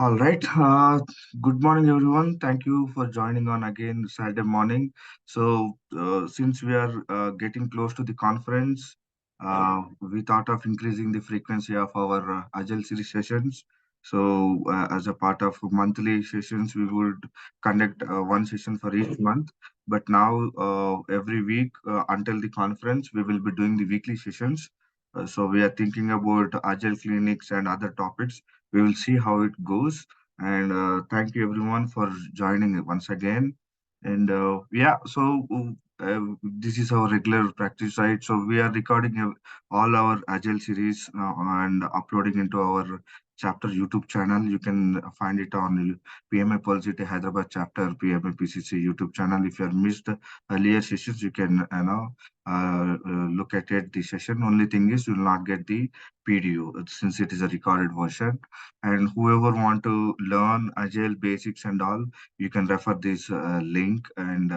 All right. Good morning, everyone. Thank you for joining on again Saturday morning. Since we are getting close to the conference, we thought of increasing the frequency of our Agile series sessions. As a part of monthly sessions, we would conduct one session for each month. But now, every week until the conference, we will be doing the weekly sessions. We are thinking about Agile clinics and other topics. We will see how it goes. And thank you everyone for joining once again. And this is our regular practice, right? So we are recording all our Agile series and uploading into our chapter YouTube channel. You can find it on PMA Policy Hyderabad chapter, PMA PCC YouTube channel. If you have missed earlier sessions, you can look at it. The session only thing is you will not get the PDU since it is a recorded version. And whoever want to learn Agile basics and all, you can refer this link, and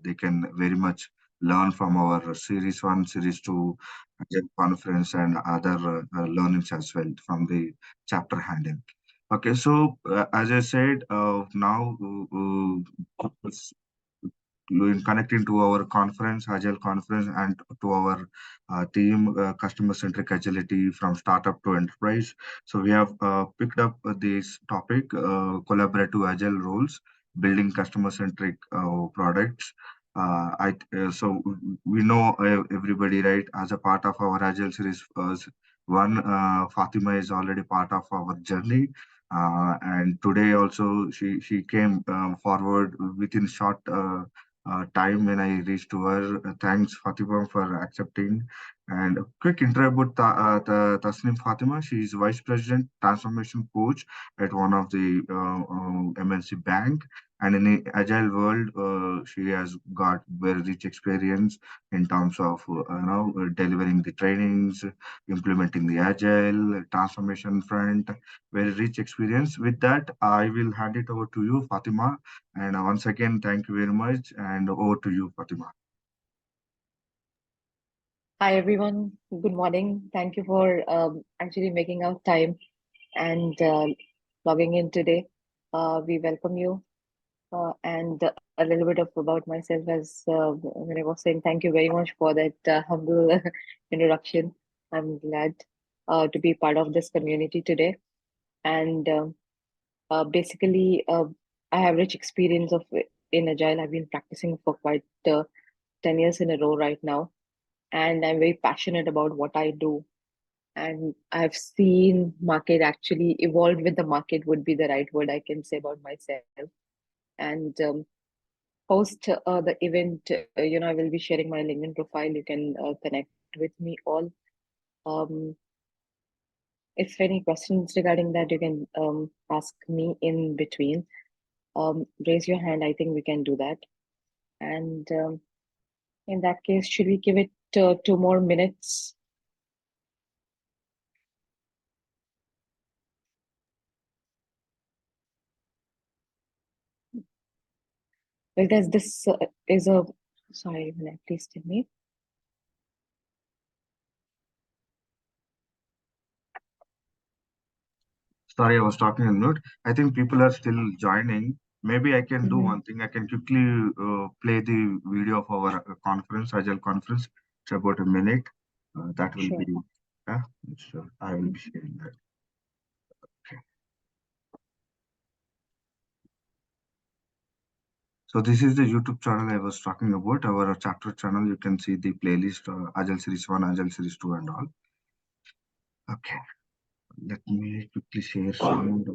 they can very much learn from our series 1, series 2 Agile conference and other learnings as well from the chapter handle. Okay, so as I said, now in connecting to our conference, Agile conference, and to our team, customer-centric agility from startup to enterprise. So we have picked up this topic, collaborative agile roles, building customer-centric products. We know everybody, right? As a part of our Agile series, one Fatima is already part of our journey. And today also she came forward within short time when I reached to her. Thanks, Fatima, for accepting. And a quick intro about Tasneem Fatima. She is Vice President, Transformation Coach at one of the MNC bank. And in the agile world, she has got very rich experience in terms of delivering the trainings, implementing the agile transformation front. Very rich experience. With that, I will hand it over to you, Fatima, and once again, thank you very much. And over to you, Fatima. Hi everyone, good morning. Thank you for actually making out time and logging in today. We welcome you and a little bit of about myself as when I was saying thank you very much for that humble introduction. I'm glad to be part of this community today. And basically, I have rich experience of in Agile. I've been practicing for quite 10 years in a row right now, and I'm very passionate about what I do. And I've seen market actually evolve with the market would be the right word I can say about myself. And post the event, I will be sharing my LinkedIn profile. You can connect with me all. Um, if any questions regarding that, you can ask me in between. Raise your hand. I think we can do that. And in that case, should we give it 2 more minutes? Because this is a, sorry, please tell me. Sorry, I was talking on mute. I think people are still joining. Maybe I can do one thing. I can quickly play the video of our conference, Agile conference. It's about a minute. That will Sure. be, yeah, sure. I will be sharing that. Okay. So this is the YouTube channel I was talking about, our chapter channel. You can see the playlist, Agile Series 1, Agile Series 2 and all. Okay, let me quickly share sound.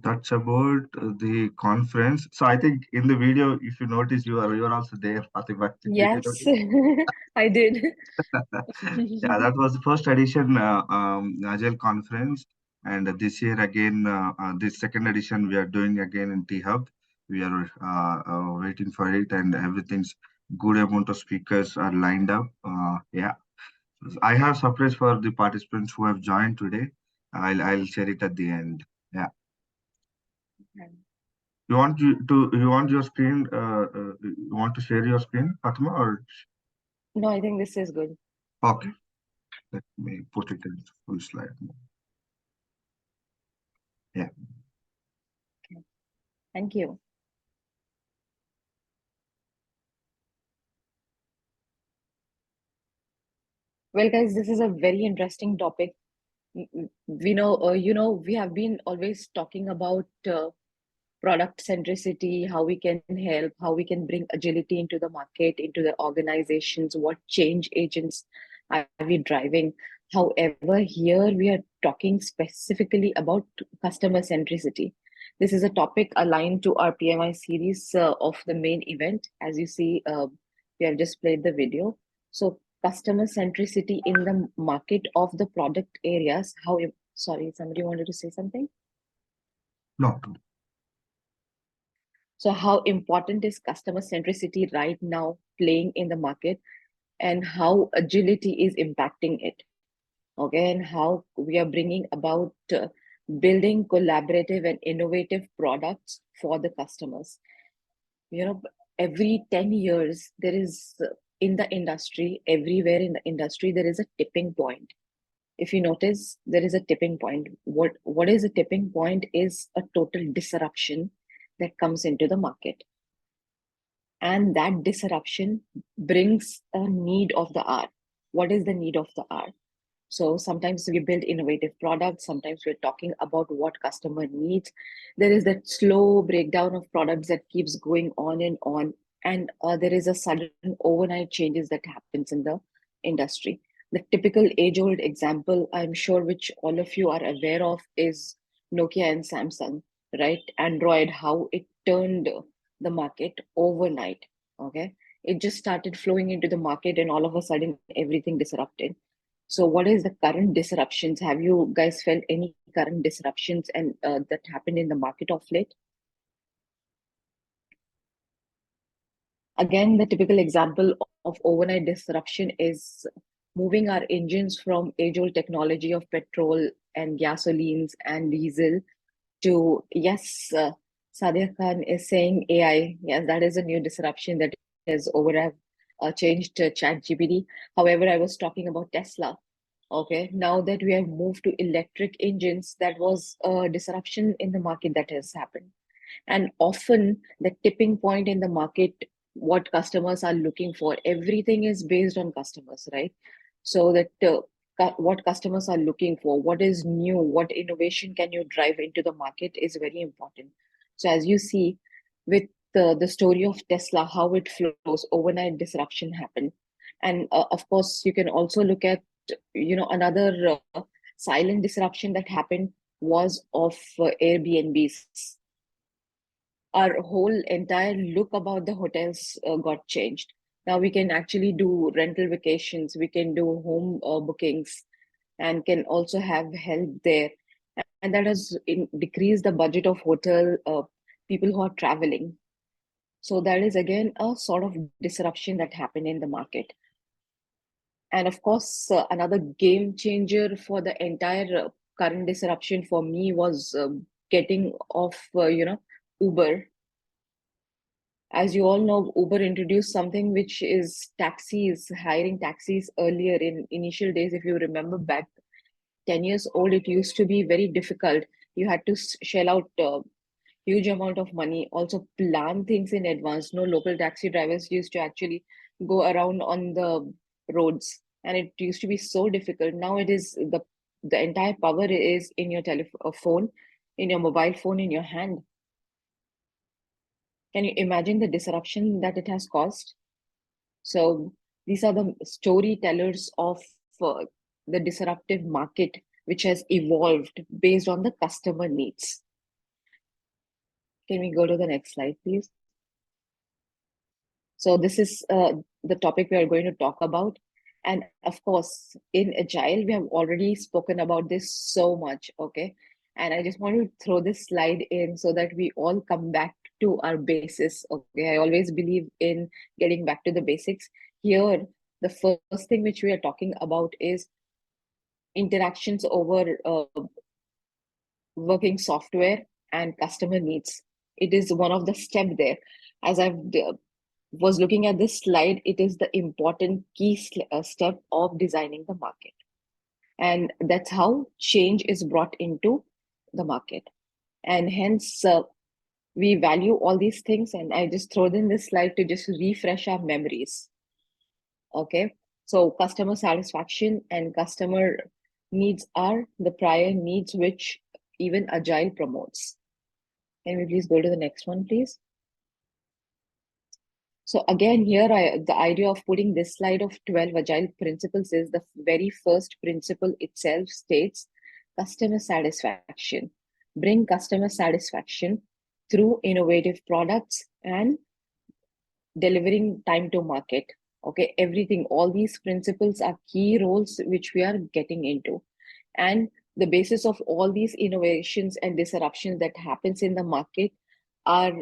That's about the conference. So I think in the video, if you notice, you are also there, Fatima. Did you Yes, notice? I did. Yeah, that was the first edition Agile conference, and this year again, this second edition we are doing again in T Hub. We are waiting for it, and everything's good amount of speakers are lined up. Yeah, I have surprise for the participants who have joined today. I'll share it at the end. Yeah, you want your screen? You want to share your screen, Fatima, or No, I think this is good. okay? Let me put it in full slide mode. Yeah. Okay. Thank you. Well, guys, this is a very interesting topic. We know, we have been always talking about product centricity, how we can help, how we can bring agility into the market, into the organizations, what change agents are we driving. However, here we are talking specifically about customer centricity. This is a topic aligned to our PMI series of the main event. As you see, we have just played the video. So, customer centricity in the market of the product areas. Sorry, somebody wanted to say something? No. So, how important is customer centricity right now playing in the market, and how agility is impacting it? Okay, and how we are bringing about building collaborative and innovative products for the customers. You know, every 10 years, there is in the industry, everywhere in the industry, there is a tipping point. If you notice, there is a tipping point. What is a tipping point is a total disruption that comes into the market, and that disruption brings a need of the hour. What is the need of the hour? So sometimes we build innovative products, sometimes we're talking about what customer needs. There is that slow breakdown of products that keeps going on and on, and there is a sudden overnight changes that happens in the industry. The typical age-old example, I'm sure, which all of you are aware of, is Nokia and Samsung, right? Android, how it turned the market overnight. Okay, it just started flowing into the market, and all of a sudden everything disrupted. So, what is the current disruptions? Have you guys felt any current disruptions and that happened in the market of late? Again, the typical example of overnight disruption is moving our engines from age-old technology of petrol and gasolines and diesel to, yes, Sadia Khan is saying AI. Yes, that is a new disruption that has changed Chat GPT. However, I was talking about Tesla. Okay, now that we have moved to electric engines, that was a disruption in the market that has happened. And often the tipping point in the market, what customers are looking for, everything is based on customers, right? So that what customers are looking for, what is new, what innovation can you drive into the market is very important. So as you see with the story of Tesla, how it flows, overnight disruption happened. And of course, you can also look at, another silent disruption that happened was of Airbnbs. Our whole entire look about the hotels got changed. Now we can actually do rental vacations, we can do home bookings, and can also have help there. And that has decreased the budget of hotel people who are traveling. So that is again a sort of disruption that happened in the market. And of course, another game changer for the entire current disruption for me was getting off, Uber. As you all know, Uber introduced something which is taxis, hiring taxis earlier in initial days. If you remember back 10 years old, it used to be very difficult. You had to shell out huge amount of money, also plan things in advance. No, local taxi drivers used to actually go around on the roads, and it used to be so difficult. Now it is the entire power is in your telephone, in your mobile phone, in your hand. Can you imagine the disruption that it has caused? So these are the storytellers of the disruptive market, which has evolved based on the customer needs. Can we go to the next slide, please? So this is the topic we are going to talk about. And of course, in Agile, we have already spoken about this so much, okay? And I just want to throw this slide in so that we all come back to our basis, okay? I always believe in getting back to the basics. Here, the first thing which we are talking about is interactions over working software and customer needs. It is one of the step there. As was looking at this slide, it is the important key step of designing the market. And that's how change is brought into the market. And hence, we value all these things. And I just throw in this slide to just refresh our memories. Okay. So customer satisfaction and customer needs are the prior needs which even Agile promotes. Can we please go to the next one, please? So again, here the idea of putting this slide of 12 agile principles is the very first principle itself states customer satisfaction. Bring customer satisfaction through innovative products and delivering time to market. Okay, everything, all these principles are key roles which we are getting into. And the basis of all these innovations and disruptions that happens in the market are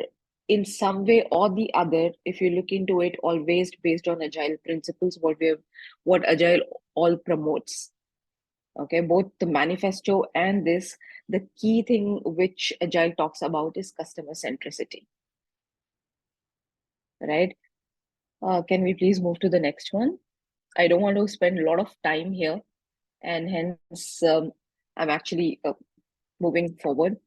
in some way or the other, if you look into it, always based on agile principles, what agile all promotes. Okay, both the manifesto and this, the key thing which agile talks about is customer centricity, right? Can we please move to the next one? I don't want to spend a lot of time here, and hence I'm actually moving forward.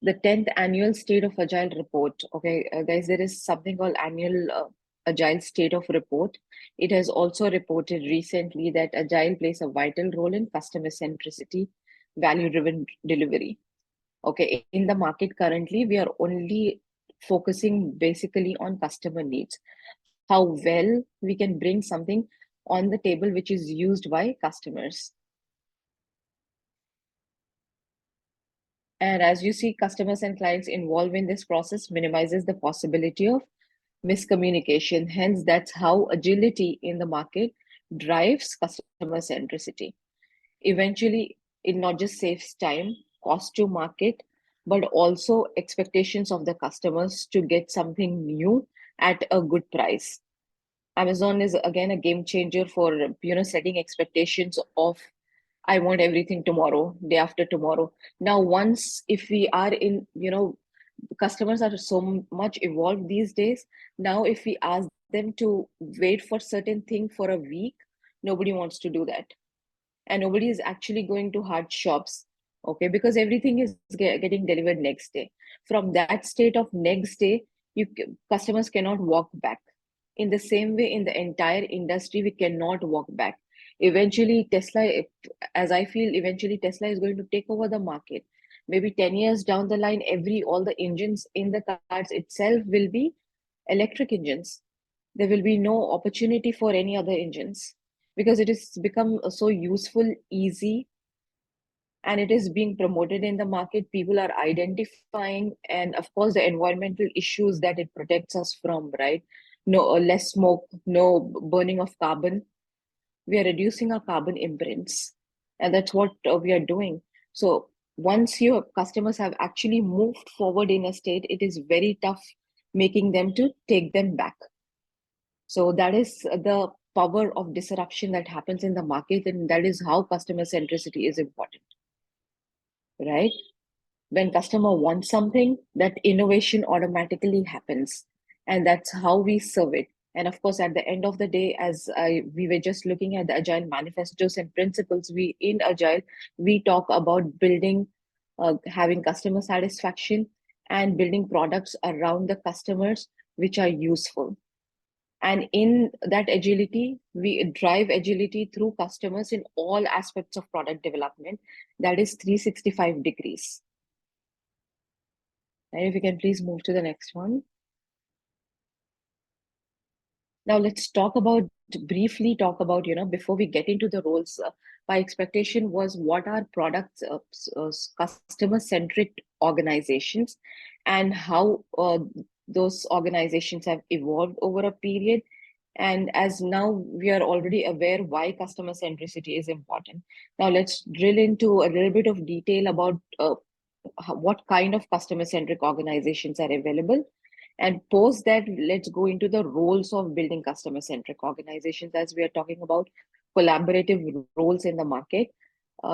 The 10th annual State of Agile report. Okay, guys, there is something called annual Agile State of Report. It has also reported recently that Agile plays a vital role in customer centricity, value-driven delivery. Okay, in the market currently, we are only focusing basically on customer needs, how well we can bring something on the table which is used by customers. And as you see, customers and clients involved in this process minimizes the possibility of miscommunication. Hence, that's how agility in the market drives customer centricity. Eventually, it not just saves time, cost to market, but also expectations of the customers to get something new at a good price. Amazon is again a game changer for setting expectations of I want everything tomorrow, day after tomorrow. Now, once if we are in, customers are so much evolved these days. Now, if we ask them to wait for certain thing for a week, nobody wants to do that, and nobody is actually going to hard shops, okay, because everything is getting delivered next day. From that state of next day, customers cannot walk back. In the same way, in the entire industry, we cannot walk back. Eventually, as I feel, eventually Tesla is going to take over the market. Maybe 10 years down the line, all the engines in the cars itself will be electric engines. There will be no opportunity for any other engines because it has become so useful, easy, and it is being promoted in the market. People are identifying, and of course, the environmental issues that it protects us from, right? No, less smoke, no burning of carbon. We are reducing our carbon imprints, and that's what we are doing. So once your customers have actually moved forward in a state, it is very tough making them to take them back. So that is the power of disruption that happens in the market, and that is how customer centricity is important, right? When customer wants something, that innovation automatically happens, and that's how we serve it. And of course, at the end of the day, we were just looking at the agile manifestos and principles, we in agile we talk about building, having customer satisfaction and building products around the customers which are useful. And in that agility, we drive agility through customers in all aspects of product development. That is 365 degrees. And if you can please move to the next one. Now let's briefly talk about, before we get into the roles, my expectation was what are products, customer-centric organizations, and how those organizations have evolved over a period. And as now we are already aware why customer centricity is important. Now let's drill into a little bit of detail about what kind of customer centric organizations are available. And post that, let's go into the roles of building customer centric organizations, as we are talking about collaborative roles in the market,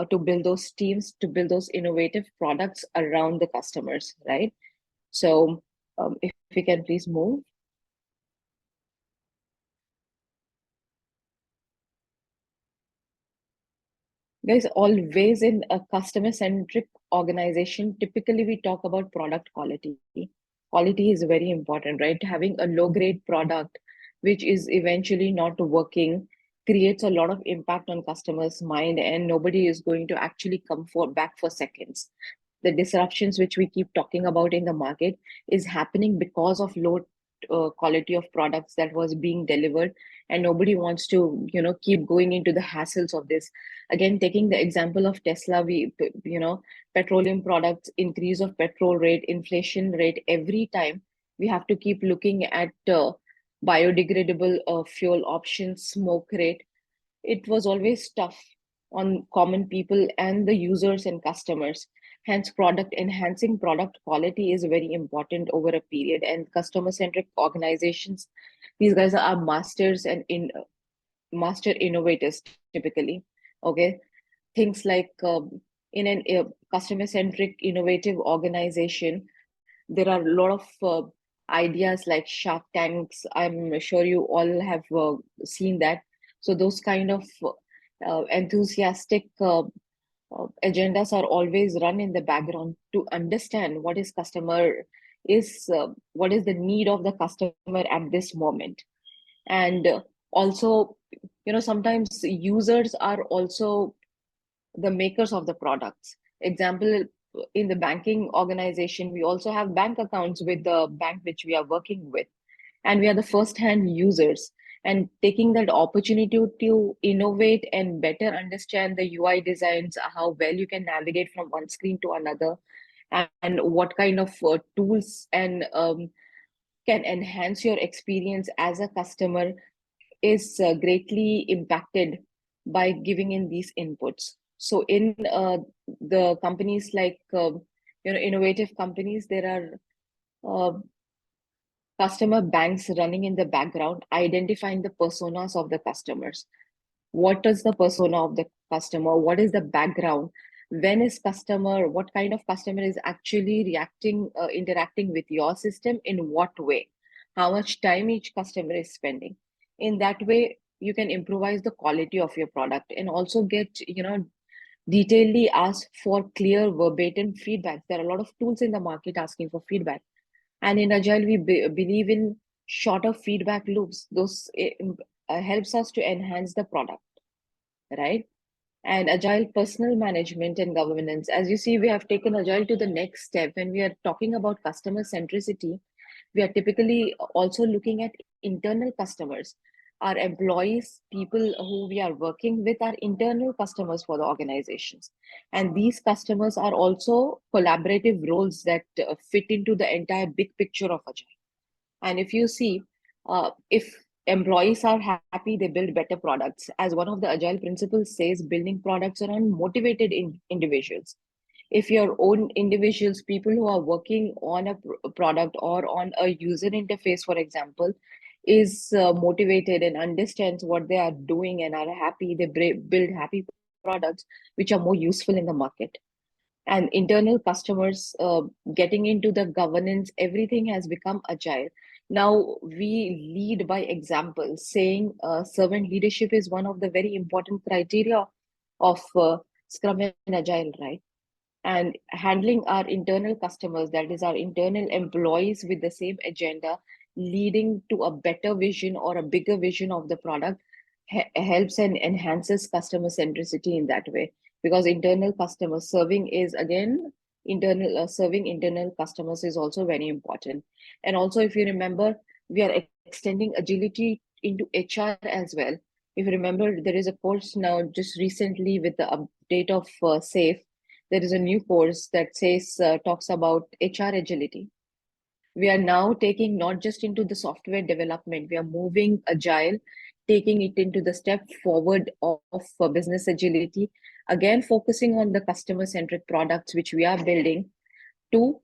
to build those teams, to build those innovative products around the customers, right? So, if we can please move. Guys, always in a customer centric organization, typically we talk about product quality. Quality is very important, right? Having a low grade product, which is eventually not working, creates a lot of impact on customers' mind, and nobody is going to actually come for back for seconds. The disruptions which we keep talking about in the market is happening because of low quality of products that was being delivered, and nobody wants to keep going into the hassles of this. Again, taking the example of Tesla, petroleum products, increase of petrol rate, inflation rate, every time we have to keep looking at biodegradable fuel options, smoke rate. It was always tough on common people and the users and customers. Hence, product enhancing product quality is very important over a period. And customer centric organizations, these guys are masters and in master innovators typically. Okay, things like in an customer centric innovative organization, there are a lot of ideas like Shark Tanks. I'm sure you all have seen that. So those kind of enthusiastic agendas are always run in the background to understand what is the need of the customer at this moment. And also, sometimes users are also the makers of the products. Example, in the banking organization, we also have bank accounts with the bank which we are working with, and we are the first hand users. And taking that opportunity to innovate and better understand the UI designs, how well you can navigate from one screen to another, and what kind of tools and can enhance your experience as a customer, is greatly impacted by giving in these inputs. So in the companies like innovative companies, there are customer banks running in the background, identifying the personas of the customers. What is the persona of the customer? What is the background? When is customer, what kind of customer is actually reacting, interacting with your system, in what way? How much time each customer is spending? In that way, you can improvise the quality of your product and also get, detailedly ask for clear verbatim feedback. There are a lot of tools in the market asking for feedback. And in Agile, we believe in shorter feedback loops. Those helps us to enhance the product, right? And Agile personal management and governance. As you see, we have taken Agile to the next step. When we are talking about customer centricity, we are typically also looking at internal customers. Our employees, people who we are working with, are internal customers for the organizations. And these customers are also collaborative roles that fit into the entire big picture of Agile. And if you see, if employees are happy, they build better products. As one of the Agile principles says, building products around motivated individuals. If your own individuals, people who are working on a product or on a user interface, for example, is motivated and understands what they are doing and are happy, they build happy products which are more useful in the market. And internal customers, getting into the governance, everything has become Agile. Now we lead by example, saying servant leadership is one of the very important criteria of Scrum and Agile, right? And handling our internal customers, that is our internal employees, with the same agenda, leading to a better vision or a bigger vision of the product, helps and enhances customer centricity in that way. Because internal customer serving is, again, internal serving internal customers is also very important. And also, if you remember, we are extending agility into HR as well. If you remember, there is a course now just recently with the update of SAFe. There is a new course that says talks about HR agility. We are now taking not just into the software development, we are moving agile, taking it into the step forward of business agility, again focusing on the customer-centric products which we are building to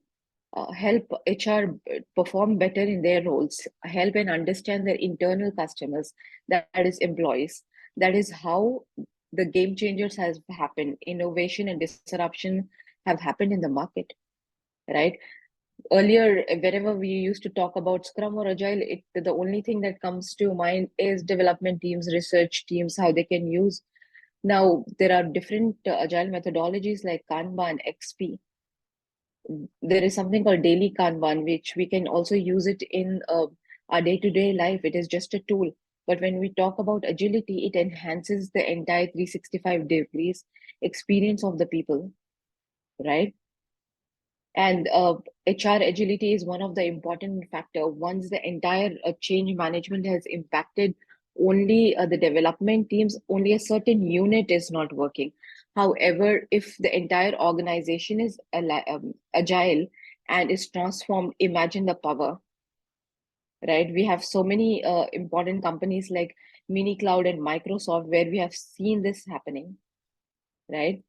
help HR perform better in their roles, help and understand their internal customers, that is employees. That is how the game changers has happened. Innovation and disruption have happened in the market, right? Earlier, wherever we used to talk about Scrum or Agile, the only thing that comes to mind is development teams, research teams, how they can use. Now, there are different Agile methodologies like Kanban, XP. There is something called daily Kanban, which we can also use it in our day-to-day life. It is just a tool. But when we talk about agility, it enhances the entire 365 degrees experience of the people, right? And HR agility is one of the important factor. Once the entire change management has impacted only the development teams, only a certain unit is not working. However, if the entire organization is agile and is transformed, imagine the power, right? We have so many important companies like Mini Cloud and Microsoft where we have seen this happening, right?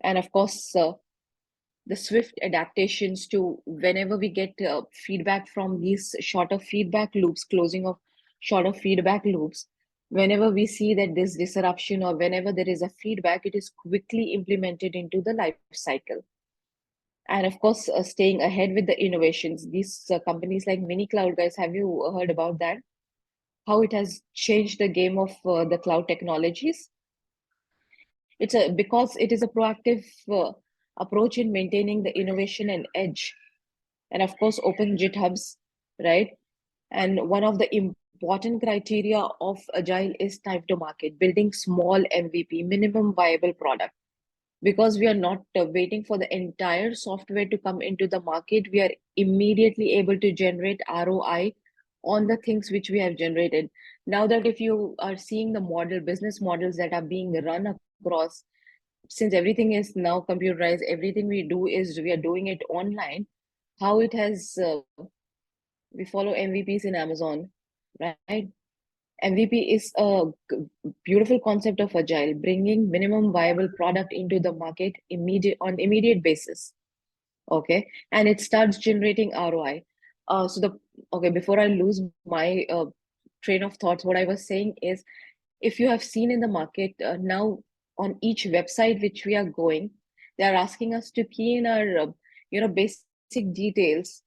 And of course, the swift adaptations to whenever we get feedback from these shorter feedback loops, closing of shorter feedback loops, whenever we see that this disruption or whenever there is a feedback, it is quickly implemented into the life cycle. And of course, staying ahead with the innovations. These companies like Mini Cloud, guys, have you heard about that? How it has changed the game of the cloud technologies? It's a because it is a proactive approach in maintaining the innovation and edge, and of course open GitHubs, right? And one of the important criteria of agile is time to market, building small MVP, minimum viable product. Because we are not waiting for the entire software to come into the market, we are immediately able to generate ROI on the things which we have generated. Now that if you are seeing the model, business models that are being run across, since everything is now computerized, everything we do is we are doing it online. How it has we follow MVPs in Amazon, right? MVP is a beautiful concept of agile, bringing minimum viable product into the market immediate basis. Okay, and it starts generating ROI. So the okay, before I lose my train of thoughts, what I was saying is, if you have seen in the market now on each website which we are going, they are asking us to key in our basic details,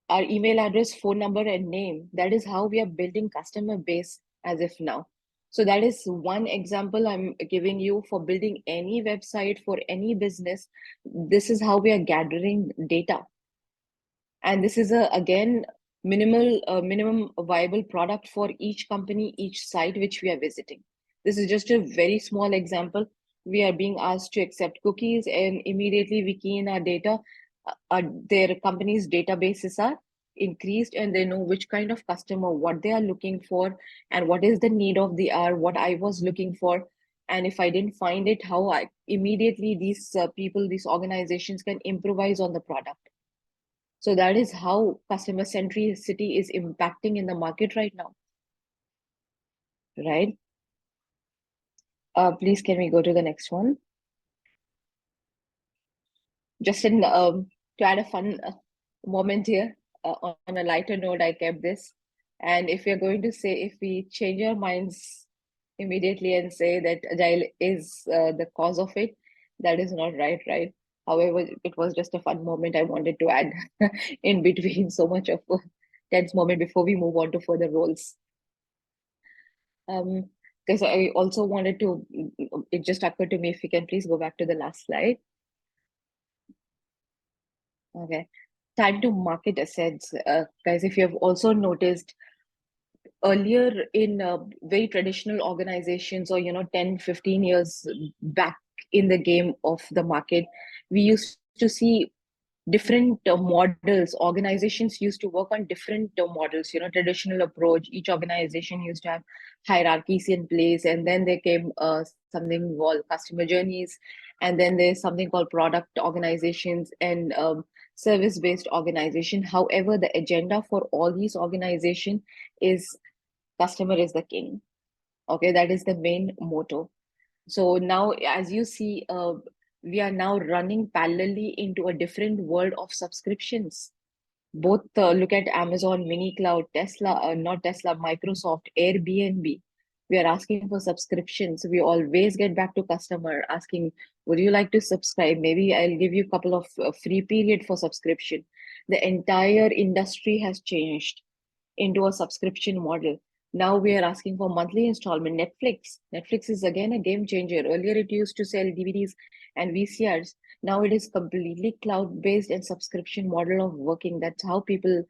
our email address, phone number, and name. That is how we are building customer base as if now. So that is one example I'm giving you for building any website for any business. This is how we are gathering data. And this is a again minimum viable product for each company, each site which we are visiting. This is just a very small example. We are being asked to accept cookies, and immediately we key in our data. Their company's databases are increased, and they know which kind of customer, what they are looking for, and what is the need of the hour, what I was looking for. And if I didn't find it, how I immediately these people, these organizations can improvise on the product. So that is how customer centricity is impacting in the market right now, right? Please, can we go to the next one? Just in to add a fun moment here, on a lighter note, I kept this. And if we're going to say, if we change our minds immediately and say that agile is the cause of it, that is not right, right? However, it was just a fun moment I wanted to add in between so much of a tense moment before we move on to further roles. Because I also wanted to, it just occurred to me, if we can please go back to the last slide. Okay. Time to market assets. Guys, if you have also noticed, earlier in very traditional organizations, or 10, 15 years back in the game of the market, we used to see different models. Organizations used to work on different models, traditional approach. Each organization used to have hierarchies in place, and then there came something called customer journeys, and then there's something called product organizations, and service-based organization. However, the agenda for all these organization is customer is the king. Okay, that is the main motto. So now, as you see, we are now running parallelly into a different world of subscriptions. Both look at Amazon, Mini Cloud, Tesla, not Tesla, Microsoft, Airbnb. We are asking for subscriptions. We always get back to customer asking, would you like to subscribe? Maybe I'll give you a couple of free period for subscription. The entire industry has changed into a subscription model. Now we are asking for monthly installment. Netflix is again a game changer. Earlier it used to sell DVDs and VCRs. Now it is completely cloud-based and subscription model of working. That's how people,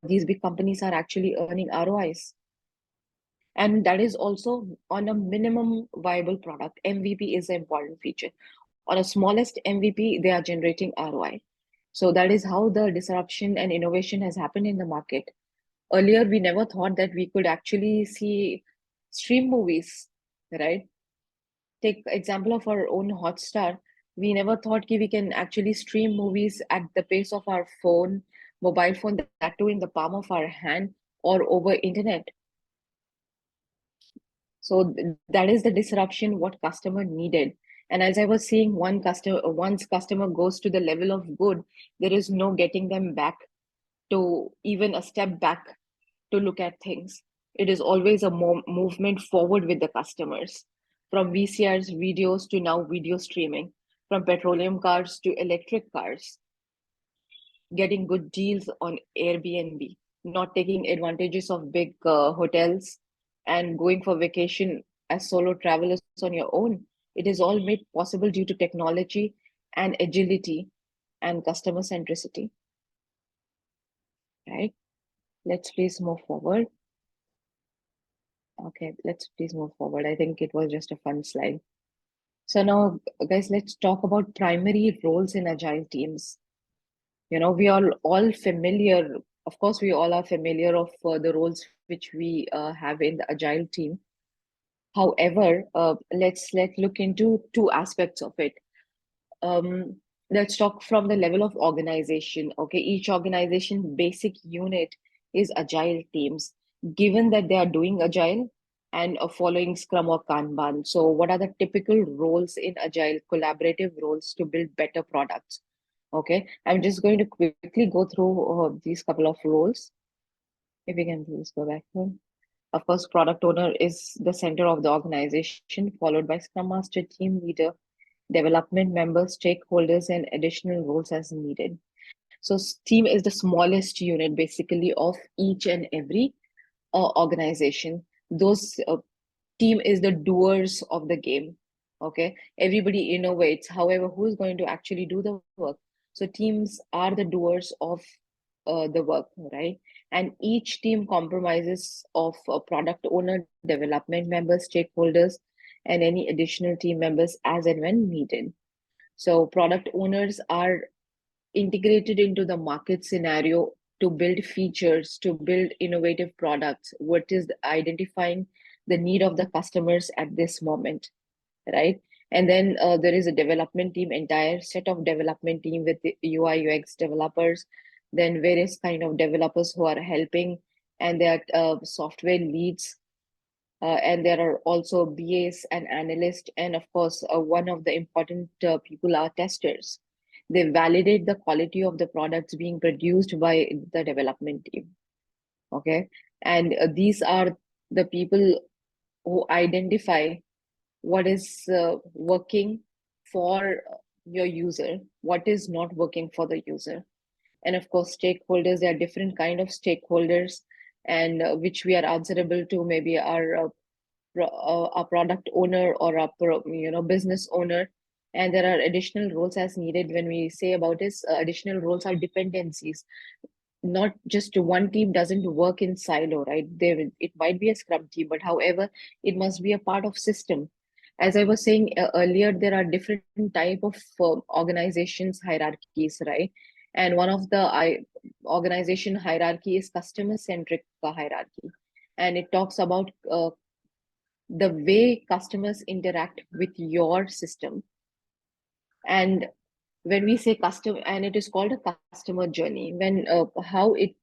these big companies are actually earning ROIs. And that is also on a minimum viable product. MVP is an important feature. On a smallest MVP, they are generating ROI. So that is how the disruption and innovation has happened in the market. Earlier, we never thought that we could actually see stream movies, right? Take example of our own Hotstar. We never thought we can actually stream movies at the pace of our phone, mobile phone, that too in the palm of our hand or over internet. So that is the disruption what customer needed. And as I was saying, once customer goes to the level of good, there is no getting them back to even a step back to look at things. It is always a movement forward with the customers, from VCRs, videos to now video streaming, from petroleum cars to electric cars, getting good deals on Airbnb, not taking advantages of big hotels, and going for vacation as solo travelers on your own. It is all made possible due to technology and agility and customer centricity, right? Let's please move forward. Okay, let's please move forward. I think it was just a fun slide. So now, guys, let's talk about primary roles in agile teams. We are all familiar, of course, we all are familiar of the roles which we have in the agile team. However, let's look into two aspects of it. um, let's talk from the level of organization. Okay, each organization basic unit is agile teams, given that they are doing agile and following Scrum or Kanban. So, what are the typical roles in agile, collaborative roles to build better products? Okay, I'm just going to quickly go through these couple of roles. If we can please go back home. Of course, product owner is the center of the organization, followed by Scrum Master, team leader, development members, stakeholders, and additional roles as needed. So team is the smallest unit basically of each and every organization. Those team is the doers of the game. Okay, everybody innovates. However, who is going to actually do the work? So teams are the doers of the work, right? And each team compromises of a product owner, development members, stakeholders, and any additional team members as and when needed. So product owners are integrated into the market scenario to build features, to build innovative products. What is identifying the need of the customers at this moment, right? And then there is a development team, entire set of development team with the UI UX developers, then various kind of developers who are helping, and there are software leads, and there are also BAs and analysts, and of course, one of the important people are testers. They validate the quality of the products being produced by the development team. Okay, and these are the people who identify what is working for your user, what is not working for the user. And of course, stakeholders, there are different kind of stakeholders, and which we are answerable to, maybe our a product owner or a business owner. And there are additional roles as needed. When we say about this, additional roles are dependencies. Not just one team doesn't work in silo, right? It might be a scrum team, but however, it must be a part of system. As I was saying earlier, there are different type of organizations hierarchies, right? And one of the organization hierarchy is customer centric hierarchy, and it talks about the way customers interact with your system. And When we say customer, and it is called a customer journey, when how it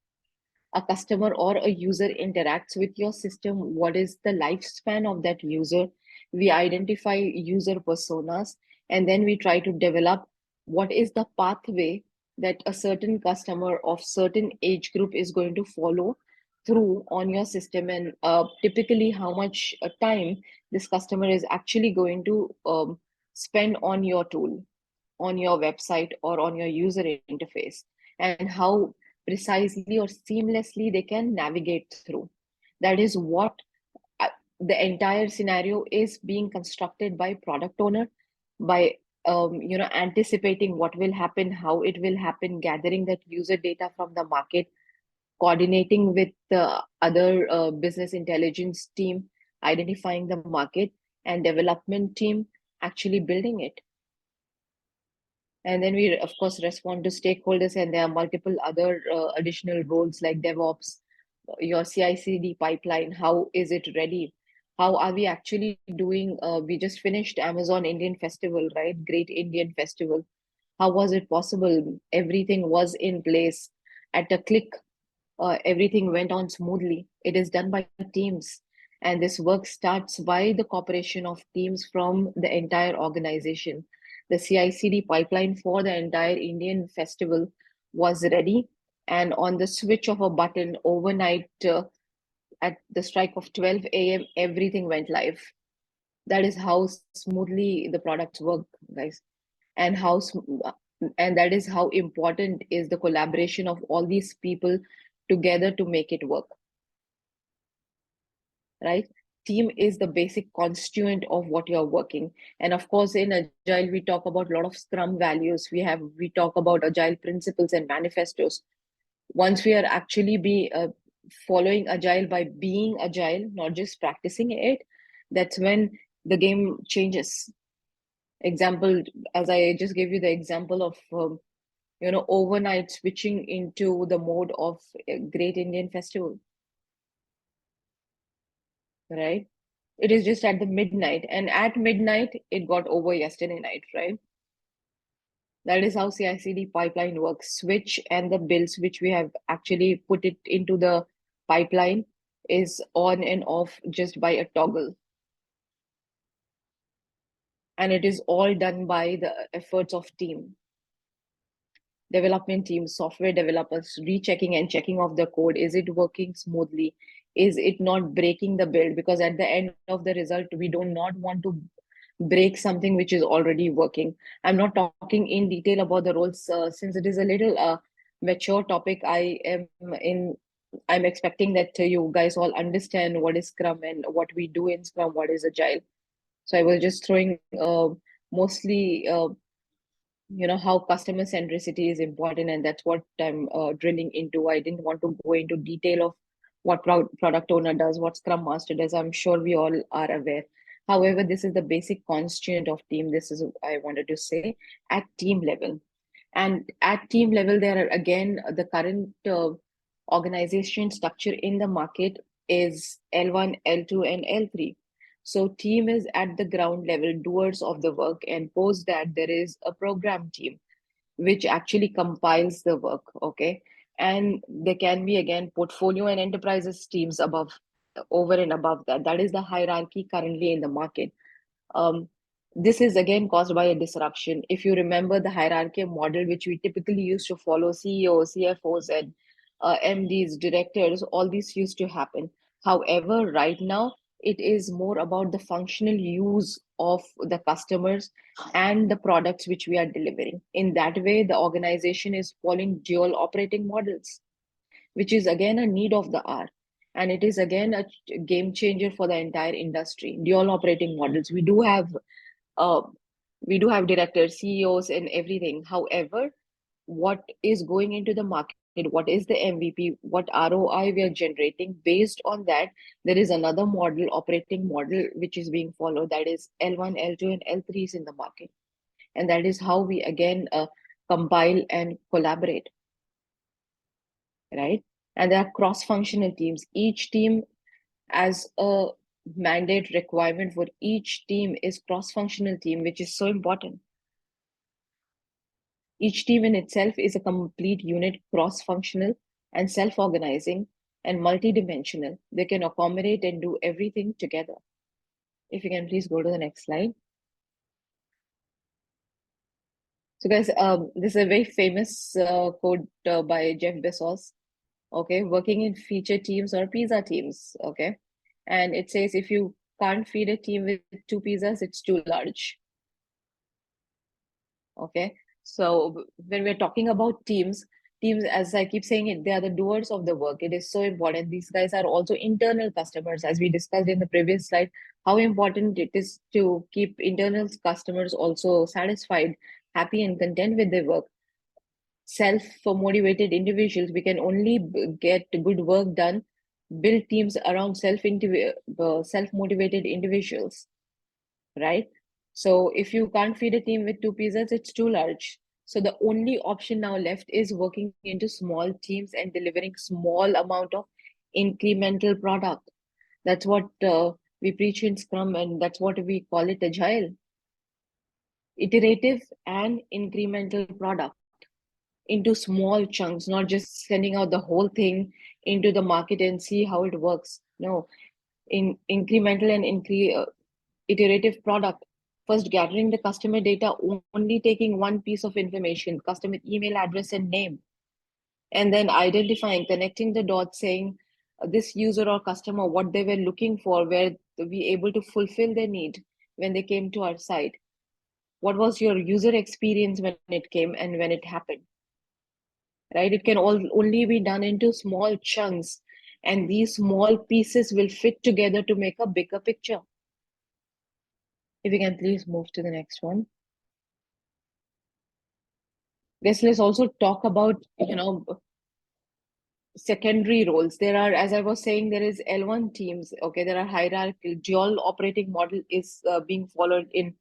a customer or a user interacts with your system, what is the lifespan of that user. We identify user personas, and then we try to develop what is the pathway that a certain customer of certain age group is going to follow through on your system, and typically how much time this customer is actually going to spend on your tool, on your website, or on your user interface, and how precisely or seamlessly they can navigate through. That is what uh, the entire scenario is being constructed by product owner, by anticipating what will happen, how it will happen, gathering that user data from the market, coordinating with the other business intelligence team, identifying the market, and development team actually building it. And then we, of course, respond to stakeholders, and there are multiple other additional roles like DevOps, your CI/CD pipeline. How is it ready? How are we actually doing? We just finished Amazon Indian Festival, right? Great Indian Festival. How was it possible? Everything was in place at a click. Everything went on smoothly. It is done by teams. And this work starts by the cooperation of teams from the entire organization. The CI/CD pipeline for the entire Indian festival was ready. And on the switch of a button overnight, at the strike of 12 a.m., everything went live. That is how smoothly the products work, guys. And and that is how important is the collaboration of all these people together to make it work, right? Team is the basic constituent of what you're working. And of course, in Agile, we talk about a lot of Scrum values. We talk about Agile principles and manifestos. Once we are actually be following Agile by being Agile, not just practicing it, that's when the game changes. Example, as I just gave you the example of overnight switching into the mode of a Great Indian Festival, right? It is just at the midnight, and at midnight it got over yesterday night, right? That is how CI/CD pipeline works. Switch and the builds which we have actually put it into the pipeline is on and off just by a toggle, and it is all done by the efforts of team, development team, software developers, rechecking and checking of the code. Is it working smoothly? Is it not breaking the build? Because at the end of the result, we do not want to break something which is already working. I'm not talking in detail about the roles since it is a little mature topic. I'm expecting that you guys all understand what is Scrum and what we do in Scrum, what is Agile. So I was just throwing mostly how customer centricity is important, and that's what I'm drilling into. I didn't want to go into detail of what product owner does, what Scrum Master does. I'm sure we all are aware. However, this is the basic constituent of team. This is I wanted to say at team level. And at team level, there are again the current organization structure in the market is L1, L2, and L3. So team is at the ground level, doers of the work, and post that there is a program team which actually compiles the work. Okay. And there can be again portfolio and enterprises teams above, over and above that. That is the hierarchy currently in the market. um, this is again caused by a disruption. If you remember the hierarchy model, which we typically used to follow, CEOs, CFOs, and MDs, directors, all these used to happen. However, right now, it is more about the functional use of the customers and the products which we are delivering. In that way, the organization is following dual operating models, which is again a need of the hour. And it is again a game changer for the entire industry. Dual operating models. Uh, we do have directors, CEOs, and everything. However, what is going into the market, what is the MVP, what ROI we are generating, based on that, there is another model, operating model, which is being followed. That is L1, L2, and L3 is in the market. And that is how we again compile and collaborate, right? And there are cross-functional teams. Each team, as a mandate requirement for each team, is cross-functional team, which is so important. Each team in itself is a complete unit, cross-functional and self-organizing and multidimensional. They can accommodate and do everything together. If you can please go to the next slide. So guys, this is a very famous quote by Jeff Bezos. Okay, working in feature teams or pizza teams. Okay, and it says if you can't feed a team with two pizzas, it's too large. Okay, so when we're talking about teams, as I keep saying it, they are the doers of the work. It is so important. These guys are also internal customers, as we discussed in the previous slide, how important it is to keep internal customers also satisfied, happy, and content with their work. Self-motivated individuals, we can only get good work done, build teams around self-motivated individuals, right? So if you can't feed a team with two pizzas, it's too large. So the only option now left is working into small teams and delivering small amount of incremental product. That's what we preach in Scrum, and that's what we call it Agile. Iterative and incremental product into small chunks, not just sending out the whole thing into the market and see how it works. No, in incremental and iterative product. First, gathering the customer data, only taking one piece of information, customer email address and name, and then identifying, connecting the dots, saying this user or customer, what they were looking for, were we able to fulfill their need when they came to our site? What was your user experience when it came and when it happened? Right? It can only be done into small chunks, and these small pieces will fit together to make a bigger picture. If you can please move to the next one. Yes, let's also talk about, secondary roles. There are, as I was saying, there is L1 teams. Okay, there are hierarchical. Dual operating model is being followed in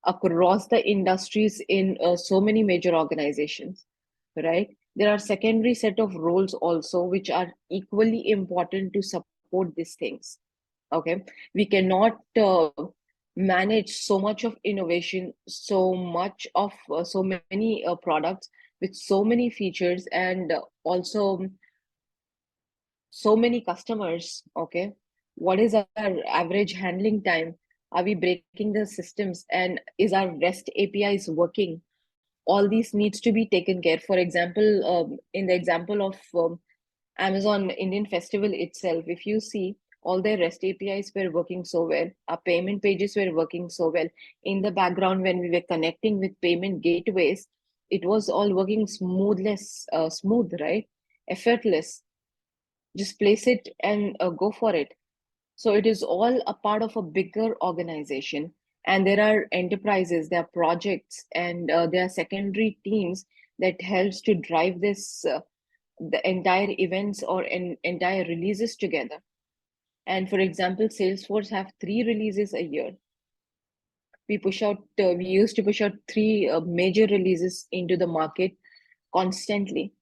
across the industries in so many major organizations, right? There are secondary set of roles also, which are equally important to support these things. Okay, we cannot manage so much of innovation, so much of so many products with so many features, and also so many customers. Okay, what is our average handling time? Are we breaking the systems, and is our REST APIs working? All these needs to be taken care. For example, in the example of Amazon Indian Festival itself, if you see, all their REST APIs were working so well. Our payment pages were working so well. In the background, when we were connecting with payment gateways, it was all working smooth, right? Effortless. Just place it and go for it. So it is all a part of a bigger organization. And there are enterprises, there are projects, and there are secondary teams that helps to drive this the entire events or entire releases together. And for example, Salesforce have 3 releases a year. We used to push out 3 major releases into the market constantly,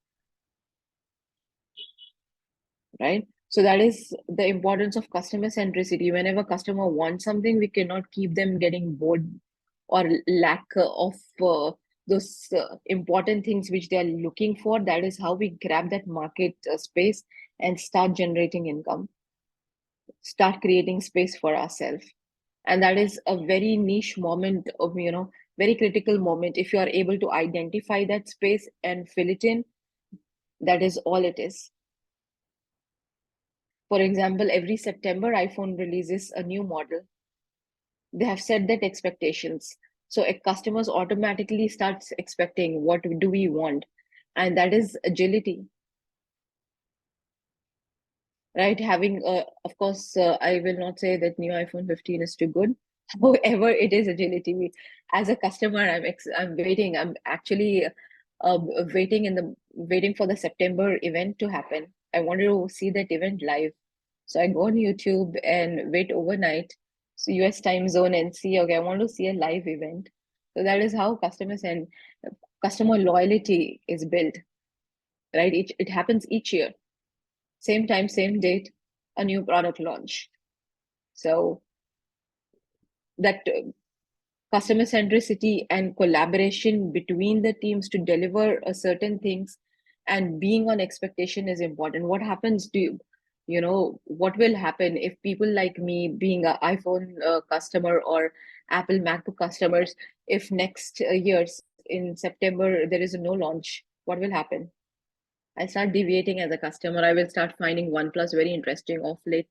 right? So that is the importance of customer centricity. Whenever customer wants something, we cannot keep them getting bored or lack of those important things which they are looking for. That is how we grab that market space and start generating income, start creating space for ourselves. And that is a very niche moment of, very critical moment. If you are able to identify that space and fill it in, that is all it is. For example, every September, iPhone releases a new model. They have set that expectations. So a customers automatically starts expecting what do we want. And that is agility, right? Having, of course, I will not say that new iPhone 15 is too good. However, it is agility. As a customer, I'm waiting. I'm actually waiting for the September event to happen. I wanted to see that event live. So I go on YouTube and wait overnight, so US time zone, and see, okay, I want to see a live event. So that is how customers and customer loyalty is built, right? It happens each year, same time, same date, a new product launch. So that customer centricity and collaboration between the teams to deliver certain things, and being on expectation is important. What happens to what will happen if people like me, being an iPhone customer or Apple MacBook customers, if next years in September there is no launch, what will happen? I start deviating as a customer. I will start finding OnePlus very interesting. Of late,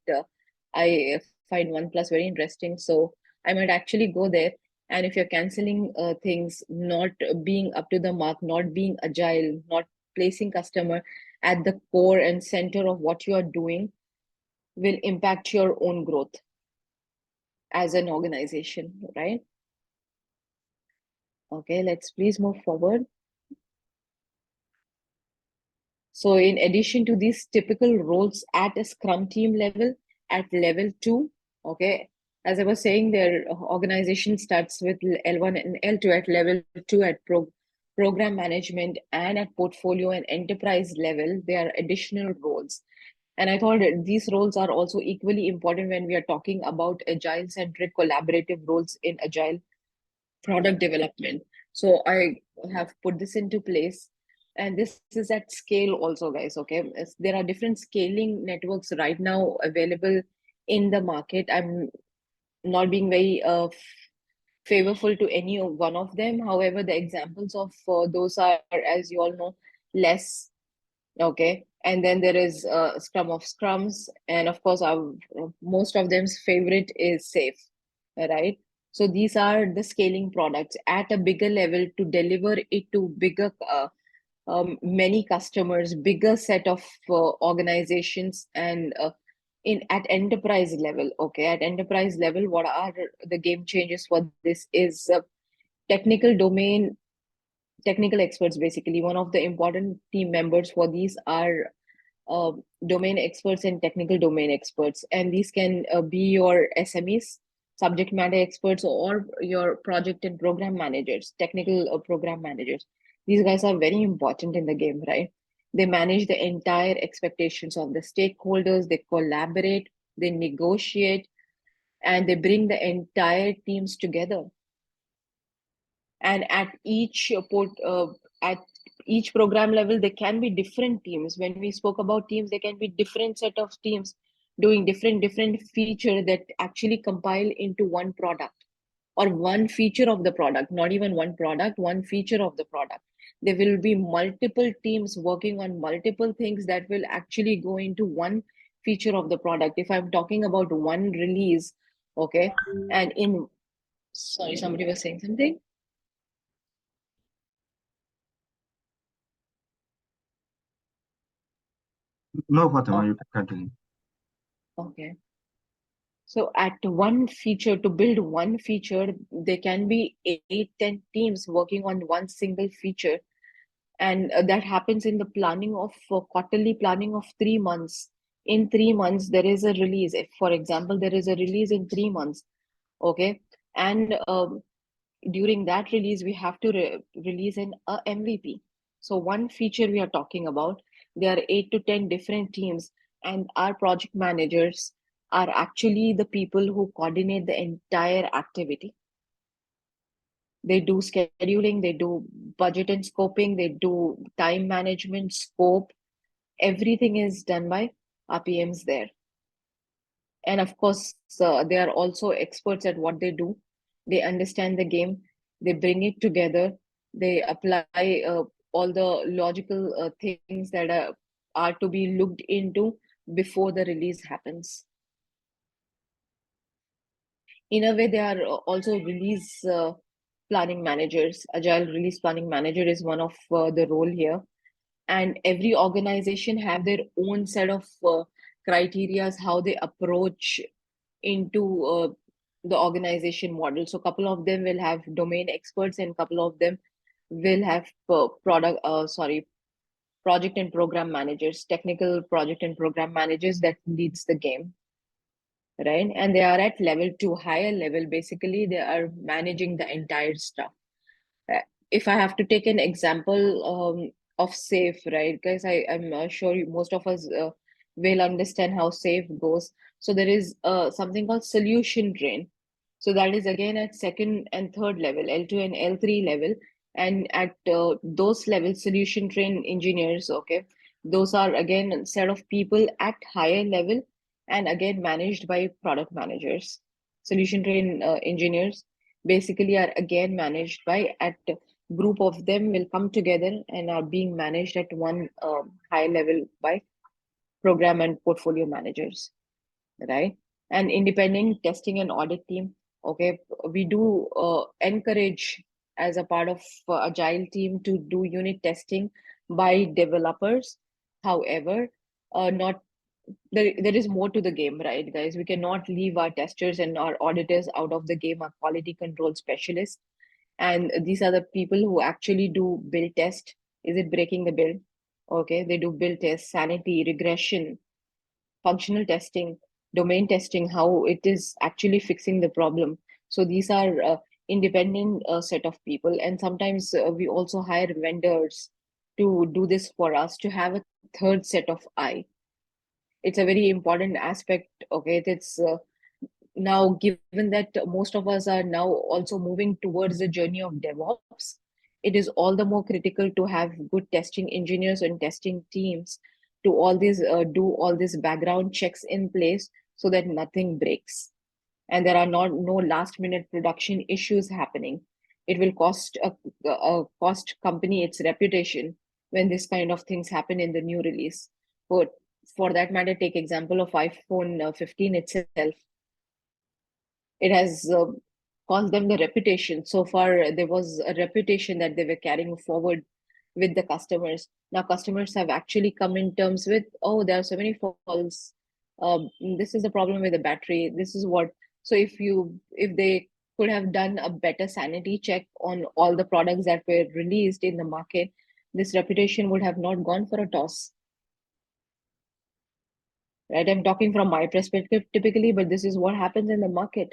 I find OnePlus very interesting. So I might actually go there. And if you're canceling things, not being up to the mark, not being agile, not placing customer at the core and center of what you are doing, will impact your own growth as an organization, right? Okay, let's please move forward. So in addition to these typical roles at a Scrum team level, at level two, okay, as I was saying, their organization starts with L1 and L2. At level two, at program management and at portfolio and enterprise level, there are additional roles. And I thought these roles are also equally important when we are talking about agile-centric collaborative roles in agile product development. So I have put this into place. And this is at scale also, guys. Okay. There are different scaling networks right now available in the market. I'm not being very favorable to any one of them. However, the examples of those are, as you all know, less. Okay. And then there is Scrum of Scrums. And of course, our most of them's favorite is Safe, right? So these are the scaling products at a bigger level to deliver it to bigger, many customers, bigger set of organizations, and in at enterprise level. Okay, at enterprise level, what are the game changes for this is technical domain technical experts. Basically, one of the important team members for these are uh, domain experts and technical domain experts. And these can be your SMEs, subject matter experts, or your project and program managers, technical program managers. These guys are very important in the game, right? They manage the entire expectations of the stakeholders, they collaborate, they negotiate, and they bring the entire teams together. And at each program level, there can be different teams. When we spoke about teams, there can be different set of teams doing different feature that actually compile into one product, or one feature of the product. Not even one product, one feature of the product. There will be multiple teams working on multiple things that will actually go into one feature of the product. If I'm talking about one release, okay, and in sorry, somebody was saying something. No, Fatima, Oh, you can continue. okay. So at one feature, to build one feature, there can be 8, 10 teams working on one single feature. And that happens in the planning of quarterly planning of 3 months. In 3 months, there is a release. If, for example, there is a release in 3 months, okay, and during that release, we have to release an MVP. So one feature we are talking about, there are 8 to 10 different teams, and our project managers are actually the people who coordinate the entire activity. They do scheduling, they do budget and scoping, they do time management, scope. Everything is done by our PMs there. And of course, they are also experts at what they do. They understand the game, they bring it together, they apply all the logical things that are to be looked into before the release happens. In a way, they are also release planning managers. Agile release planning manager is one of the role here. And every organization have their own set of criterias how they approach into the organization model. So a couple of them will have domain experts, and a couple of them will have project and program managers, technical project and program managers that leads the game, right? And they are at level two, higher level. Basically, they are managing the entire stuff. If I have to take an example of safe, right, guys, I'm sure most of us will understand how safe goes. So there is something called solution drain. So that is again at second and third level, L2 and L3 level. And at those levels, solution trained engineers, okay, those are again a set of people at higher level and again managed by product managers. Solution trained engineers basically are again managed by at group of them will come together and are being managed at one high level by program and portfolio managers, right? And independent testing and audit team. Okay, we do encourage as a part of agile team to do unit testing by developers. However, not there is more to the game, right, guys? We cannot leave our testers and our auditors out of the game, our quality control specialists. And these are the people who actually do build test. Is it breaking the build? Okay, they do build test, sanity, regression, functional testing, domain testing, how it is actually fixing the problem. So these are independent set of people, and sometimes we also hire vendors to do this for us to have a third set of eye. It's a very important aspect. Okay, it's now given that most of us are now also moving towards the journey of DevOps, it is all the more critical to have good testing engineers and testing teams to all these do all these background checks in place so that nothing breaks and there are not no last minute production issues happening. It will cost a cost company its reputation when this kind of things happen in the new release. But for that matter, take example of iPhone 15 itself. It has caused them the reputation. So far, there was a reputation that they were carrying forward with the customers. Now, customers have actually come in terms with, oh, there are so many faults. This is the problem with the battery. This is what. So if they could have done a better sanity check on all the products that were released in the market, this reputation would have not gone for a toss. Right? I'm talking from my perspective typically, but this is what happens in the market.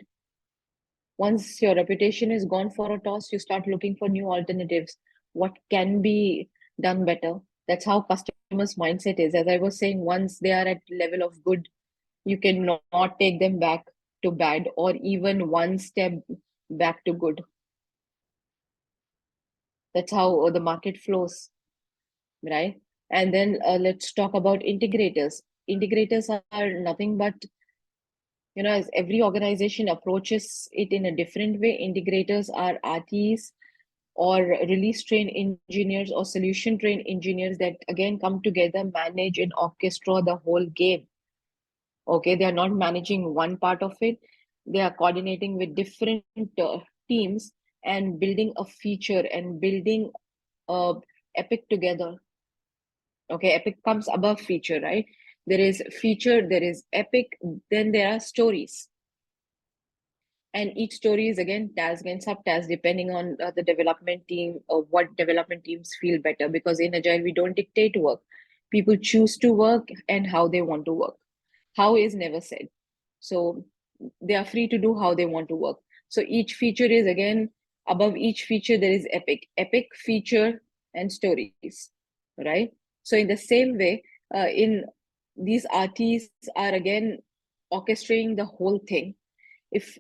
Once your reputation is gone for a toss, you start looking for new alternatives. What can be done better? That's how customers' mindset is. As I was saying, once they are at level of good, you cannot take them back to bad or even one step back to good. That's how the market flows, right? And then let's talk about integrators. Integrators are nothing but, as every organization approaches it in a different way, integrators are RTs or release trained engineers or solution trained engineers that again come together, manage and orchestrate the whole game. Okay, they are not managing one part of it, they are coordinating with different teams and building a feature and building a epic together. Okay, epic comes above feature, right? There is feature, there is epic, then there are stories, and each story is again task and subtask depending on the development team or what development teams feel better, because in agile we don't dictate work, people choose to work and how they want to work. How is never said, so they are free to do how they want to work. So each feature is again, above each feature there is epic feature and stories, right? So in the same way, in these RTs are again orchestrating the whole thing. If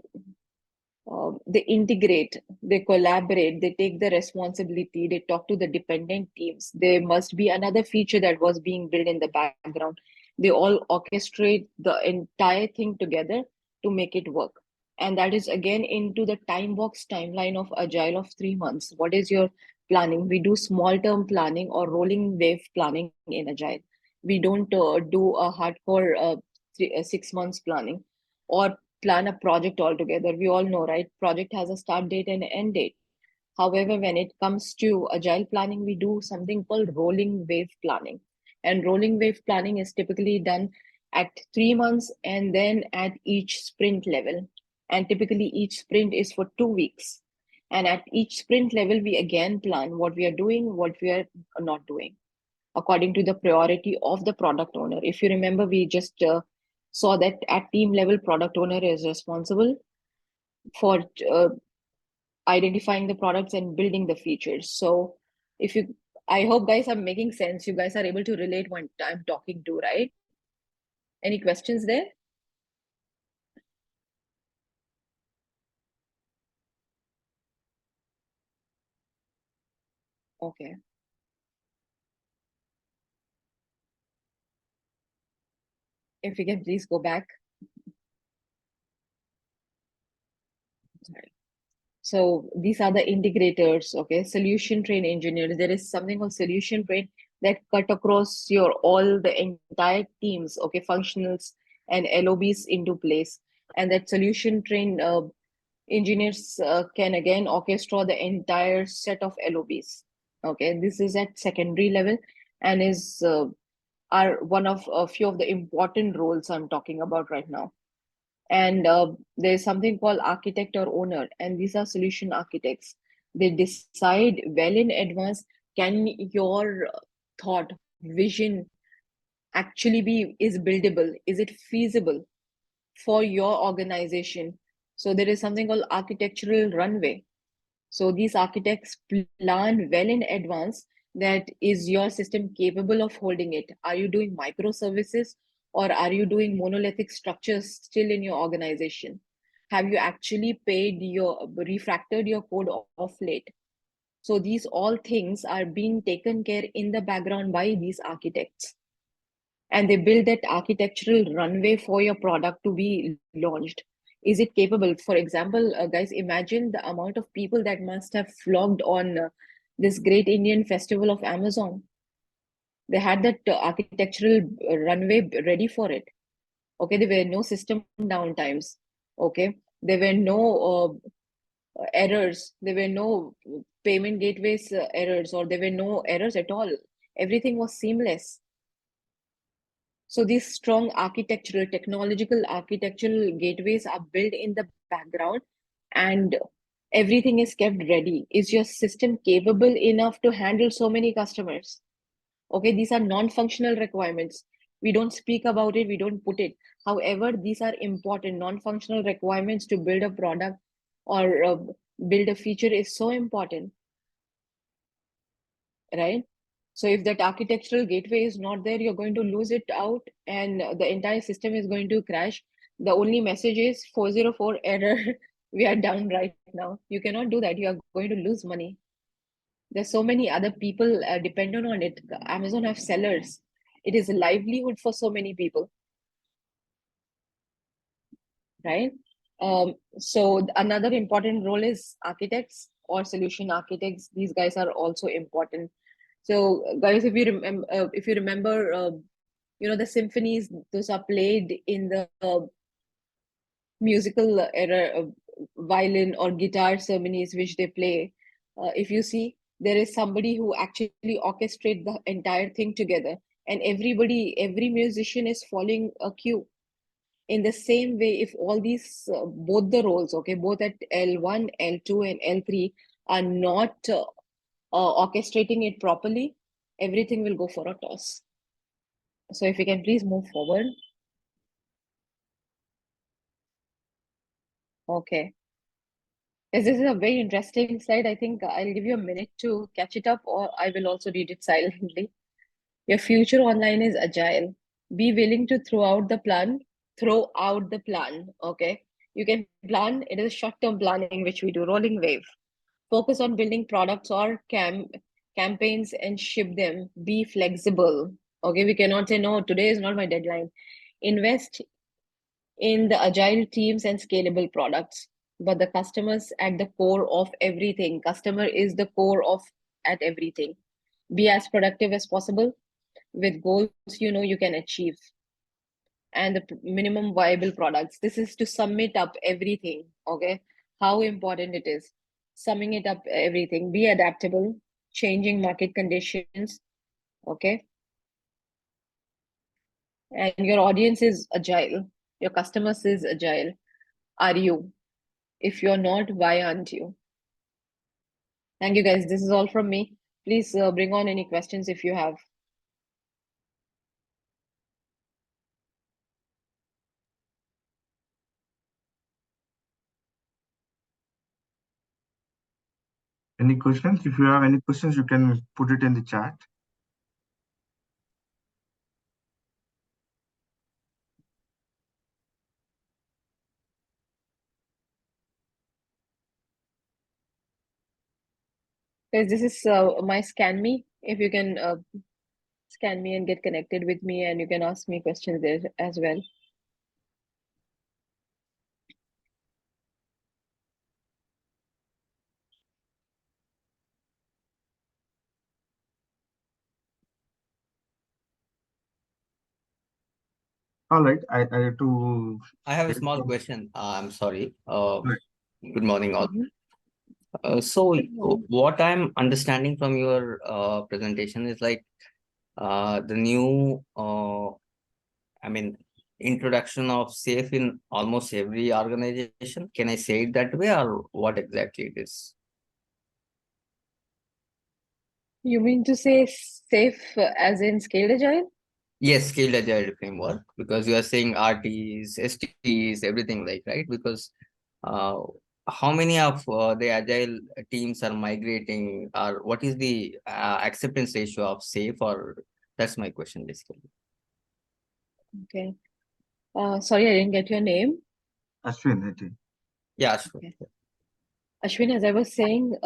they integrate, they collaborate, they take the responsibility, they talk to the dependent teams. There must be another feature that was being built in the background. They all orchestrate the entire thing together to make it work. And that is again into the time box timeline of Agile of 3 months. What is your planning? We do small term planning or rolling wave planning in Agile. We don't do a hardcore 6 months planning or plan a project altogether. We all know, right? Project has a start date and an end date. However, when it comes to agile planning, we do something called rolling wave planning. And rolling wave planning is typically done at 3 months and then at each sprint level. And typically, each sprint is for 2 weeks. And at each sprint level, we again plan what we are doing, what we are not doing, according to the priority of the product owner. If you remember, we just saw that at team level, product owner is responsible for identifying the products and building the features. So if you, I hope guys are making sense. You guys are able to relate what I'm talking to, right? Any questions there? Okay. If we can please go back. Sorry. So these are the integrators, okay? Solution train engineers. There is something called solution train that cut across your all the entire teams, okay, functionals and LOBs into place. And that solution train engineers can again orchestrate the entire set of LOBs. Okay, this is at secondary level and is are one of a few of the important roles I'm talking about right now. And there's something called architect or owner, and these are solution architects. They decide well in advance, can your thought, vision actually be is buildable? Is it feasible for your organization? So there is something called architectural runway. So these architects plan well in advance that is your system capable of holding it? Are you doing microservices or are you doing monolithic structures still in your organization? Have you actually paid your refactored your code off late? So these all things are being taken care in the background by these architects, and they build that architectural runway for your product to be launched. Is it capable? For example, guys, imagine the amount of people that must have flocked on this great Indian festival of Amazon. They had that architectural runway ready for it. Okay, there were no system downtimes. Okay, there were no errors. There were no payment gateways errors, or there were no errors at all. Everything was seamless. So these strong architectural, technological architectural gateways are built in the background, and everything is kept ready. Is your system capable enough to handle so many customers? Okay, these are non-functional requirements. We don't speak about it, we don't put it. However, these are important non-functional requirements to build a product or build a feature is so important, right? So if that architectural gateway is not there, you're going to lose it out and the entire system is going to crash. The only message is 404 error. We are down right now. You cannot do that. You are going to lose money. There's so many other people dependent on it. Amazon have sellers. It is a livelihood for so many people, right? So another important role is architects or solution architects. These guys are also important. So, guys, if you remember, the symphonies, those are played in the musical era, violin or guitar ceremonies which they play. If you see, there is somebody who actually orchestrates the entire thing together, and every musician is following a cue. In the same way, if all these both the roles, okay, both at L1, L2, and L3 are not orchestrating it properly, everything will go for a toss. So if we can please move forward. Okay. Yes, this is a very interesting slide. I think I'll give you a minute to catch it up, or I will also read it silently. Your future online is agile. Be willing to throw out the plan. Okay. You can plan, it is short-term planning, which we do, rolling wave. Focus on building products or campaigns and ship them. Be flexible. Okay, we cannot say no, today is not my deadline. Invest in the agile teams and scalable products, but the customers at the core of everything. Customer is the core of at everything. Be as productive as possible with goals you can achieve, and the minimum viable products. This is to sum it up everything. Okay, how important it is. Summing it up everything. Be adaptable, changing market conditions. Okay, and your audience is agile. Your customers is agile. Are you? If you're not, why aren't you? Thank you, guys. This is all from me. Please bring on any questions if you have. Any questions? If you have any questions, you can put it in the chat. Guys, this is my scan me. If you can scan me and get connected with me, and you can ask me questions there as well. All right, I have to I have a share small some. question. I'm sorry. Right. Good morning, all. Mhm. So, Good morning. what I'm understanding from your presentation is like the new, I mean, introduction of safe in almost every organization. Can I say it that way, or what exactly it is? You mean to say safe as in scaled agile? Yes, scaled agile framework, because you are saying RTs, STs, everything like, right? Because uh, how many of the agile teams are migrating, or what is the acceptance ratio of safe, or that's my question basically. Okay. Sorry, I didn't get your name. Ashwin, I think. Yeah, sure. Okay. Ashwin, as I was saying,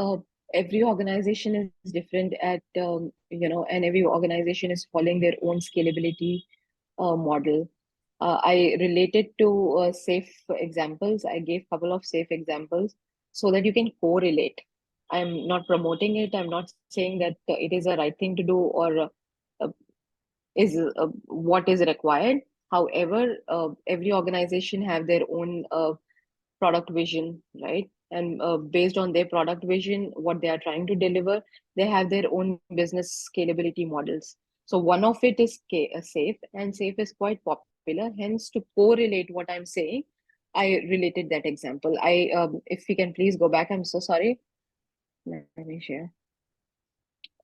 every organization is different and every organization is following their own scalability model. I related to safe examples. I gave couple of safe examples so that you can correlate. I'm not promoting it. I'm not saying that it is a right thing to do or uh, is what is required. However, every organization have their own product vision, right? And based on their product vision, what they are trying to deliver, they have their own business scalability models. So one of it is safe, and safe is quite popular. Hence, to correlate what I'm saying, I related that example. If we can please go back, I'm so sorry. Let me share.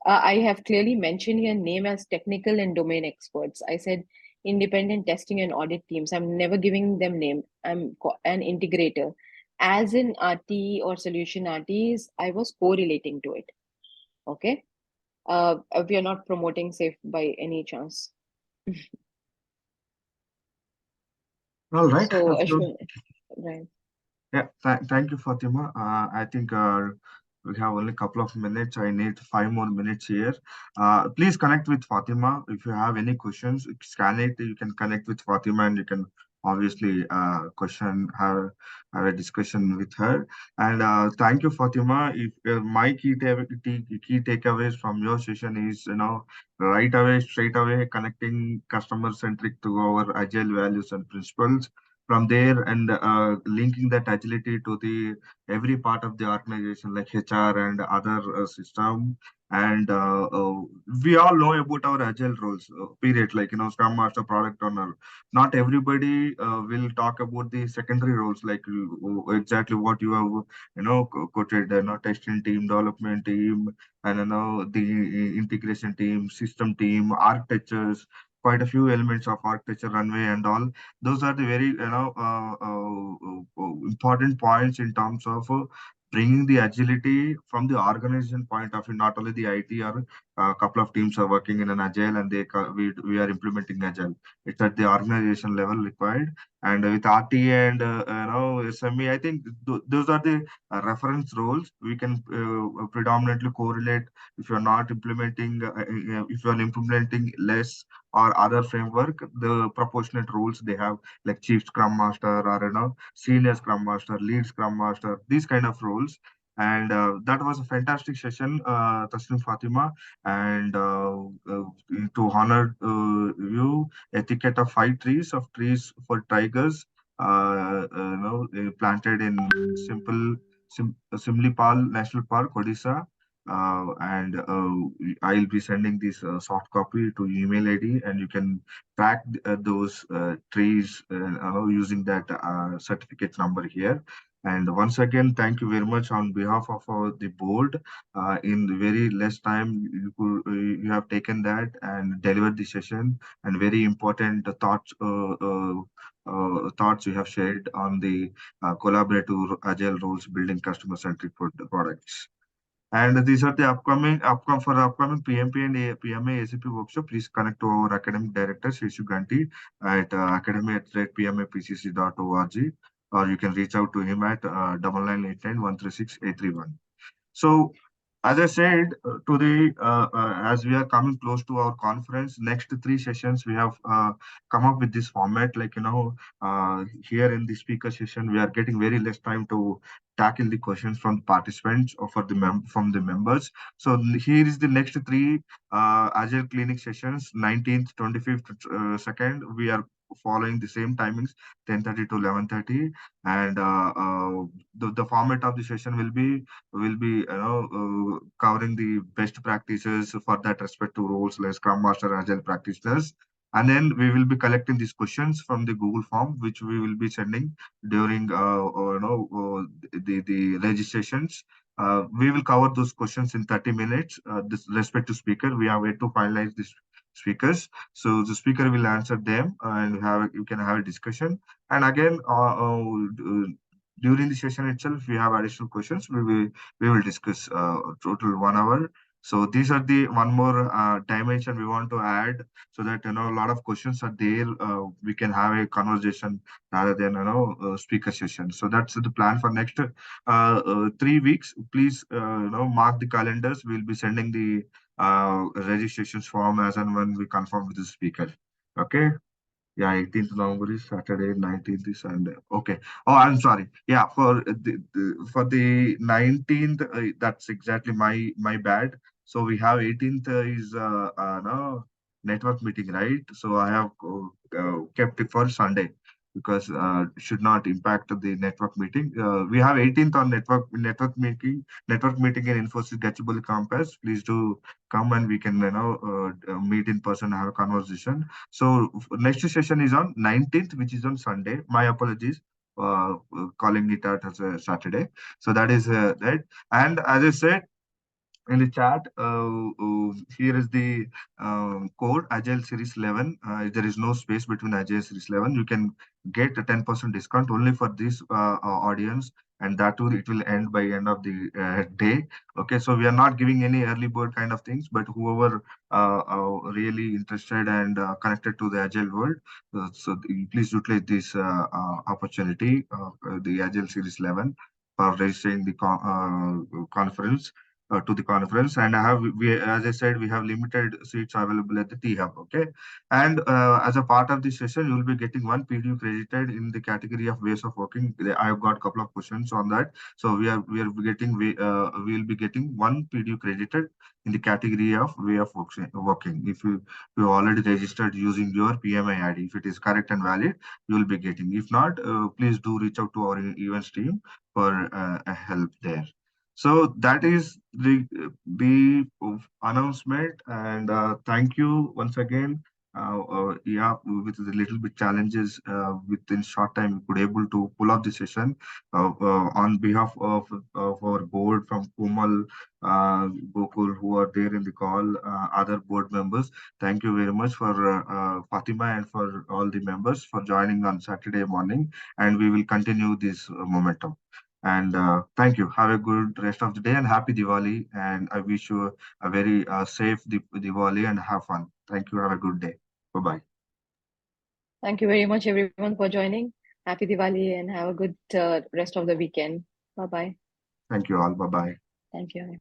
I have clearly mentioned your name as technical and domain experts. I said independent testing and audit teams. I'm never giving them name. An integrator. As in RT or solution RTs, I was correlating to it. Okay. We are not promoting safe by any chance. All right. So So Ashwin, right. yeah, thank you, Fatima. I think we have only a couple of minutes. I need 5 more minutes here. Please connect with Fatima. If you have any questions, scan it. You can connect with Fatima and you can obviously have a discussion with her. And thank you, Fatima. If my key takeaways from your session is, right away, straight away, connecting customer centric to our agile values and principles from there and linking that agility to the every part of the organization like HR and other system and we all know about our agile roles period like scrum master product owner not everybody will talk about the secondary roles like exactly what you have quoted testing team development team and the integration team system team architectures quite a few elements of architecture runway and all those are the very important points in terms of bringing the agility from the organization point of view. Not only the IT or a couple of teams are working in an agile and we are implementing agile. It's at the organization level required. And with RT and SME, I think those are the reference roles we can predominantly correlate. If you're not implementing, if you're implementing less or other framework, the proportionate rules they have, like chief scrum master or senior scrum master, lead scrum master, these kind of roles. And that was a fantastic session, Tasneem Fatima. And to honor you, etiquette of 5 trees of trees for tigers, planted in Simlipal National Park, Odisha. And I'll be sending this soft copy to email ID, and you can track those trees using that certificate number here. And once again, thank you very much on behalf of the board. In very less time, you have taken that and delivered the session, and very important thoughts you have shared on the collaborative agile roles building customer-centric products. And these are the upcoming PMP and PMA ACP workshop. Please connect to our academic director, Shishu Ganti, at academy@pmapcc.org, or you can reach out to him at 9989 136 831. So As I said, today, as we are coming close to our conference, next three sessions we have come up with this format. Like here in the speaker session, we are getting very less time to tackle the questions from the participants or for the from the members. So here is the next three Agile Clinic sessions: 19th, 25th, 2nd. We are following the same timings, 10:30 to 11:30, and the format of the session will be covering the best practices for that respective roles like Scrum Master, Agile practitioners. And then we will be collecting these questions from the Google form, which we will be sending during the registrations. We will cover those questions in 30 minutes. This respective speaker, we have yet to finalize these speakers. So the speaker will answer them, and you can have a discussion. And again, during the session itself, we have additional questions. We will discuss total 1 hour. So these are the one more dimension we want to add, so that a lot of questions are there. We can have a conversation rather than speaker session. So that's the plan for next 3 weeks. Please mark the calendars. We'll be sending the registrations form as and when we confirm with the speaker. Okay. Yeah, 18th November is Saturday, 19th is Sunday. Okay. Oh, I'm sorry. Yeah, for the 19th, that's exactly my bad. So we have 18th is no network meeting, right? So I have kept it for Sunday because should not impact the network meeting. We have 18th on network meeting in Infosys Gachibowli campus. Please do come and we can meet in person, have a conversation. So next session is on 19th, which is on Sunday. My apologies, calling it out as a Saturday. So that is that. And as I said in the chat, here is the code Agile Series 11. There is no space between Agile Series 11. You can get a 10% discount only for this audience, and that too it will end by end of the day. Okay, so we are not giving any early bird kind of things, but whoever really interested and connected to the Agile world, please utilize this opportunity, the Agile Series 11, for registering the conference to the conference. And as I said, we have limited seats available at the T Hub. Okay, and as a part of this session, you will be getting one PDU credited in the category of ways of working. I have got a couple of questions on that. So we will be getting one PDU credited in the category of way of working. If you already registered using your PMI ID, if it is correct and valid, you will be getting. If not, please do reach out to our events team for a help there. So that is the announcement, and thank you once again. Yeah, with the little bit challenges, within short time, we could able to pull off the session. On behalf of our board from Kumal, Gokul, who are there in the call, other board members. Thank you very much for Fatima and for all the members for joining on Saturday morning, and we will continue this momentum. And thank you. Have a good rest of the day and happy Diwali. And I wish you a very safe Diwali and have fun. Thank you. Have a good day. Bye bye. Thank you very much, everyone, for joining. Happy Diwali and have a good rest of the weekend. Bye bye. Thank you all. Bye bye. Thank you.